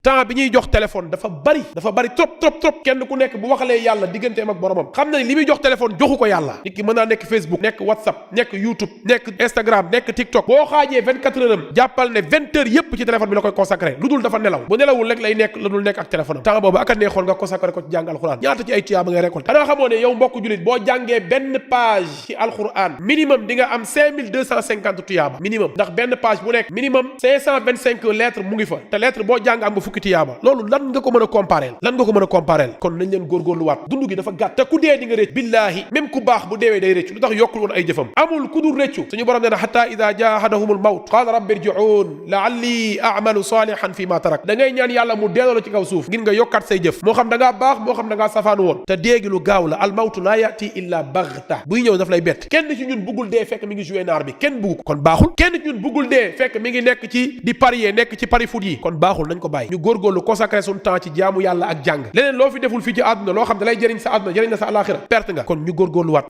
temps bi ñuy jox téléphone dafa bari trop kenn ku nekk bu waxalee yàlla digganteem ak boromam xam na ni li muy jox téléphone joxu ko yàlla. nit ki mën naa nekk Facebook nekk WhatsApp nekk YouTube nekk Instagram nekk TikTok boo xaajee 24 heures am jàppal ne 20 heures yépp ci téléphone bi la koy consacré lu dul dafa nelaw bu nelawul rek lay nekk lu dul nekk ak téléphone am temps boobu ak a neexoon nga consacré ko ci jàng alxuraan ñaata ci ay tuyaaba ngay récolté. xanaa xamoo ne yow mbokk julit boo jàngee benn page ci alxuraan minimum di nga am 5250 tuyaaba minimum ndax benn page bu nekk minimum 525 lettres mu ngi fa te lettre boo jàng am nga fukki tuyaaba loolu lan nga ko mën a comparer kon nañ leen góorgóorluwaat dund gi dafa gàtt te ku dee di nga réccu billaahi même ku baax bu deewee day réccu lu tax yokkul woon ay jëfam amul ku dul réccu suñu borom nee na xataa ida jaa ahadahumul mawt qaala rabbi irji'uun la'alli a'malu salihan fi ma tarak da ngay ñaan yàlla mu delloo la ci kaw suuf ngir nga yokkaat say jëf moo xam da ngaa baax moo xam da ngaa safaanu woon te déegi lu gaaw la al mawtu laa yati illa baghta buy ñëw daf lay bett kenn ci ñun buggul dee fekk mi ngi joué naar bi kenn bugg ko kon baaxul kenn ci ñun buggul dee fekk mi ngi nekk ci di parier nekk ci pari foot yi kon baaxul nañ ko bàyyi ñu góorgóorlu consacré suñu temps ci jaamu yàlla ak jàng leneen loo fi deful fii ci àdduna loo xam da lay jëriñ sa àdduna jëriñ na sa àlaxira perte nga kon ñu góorgóorluwaat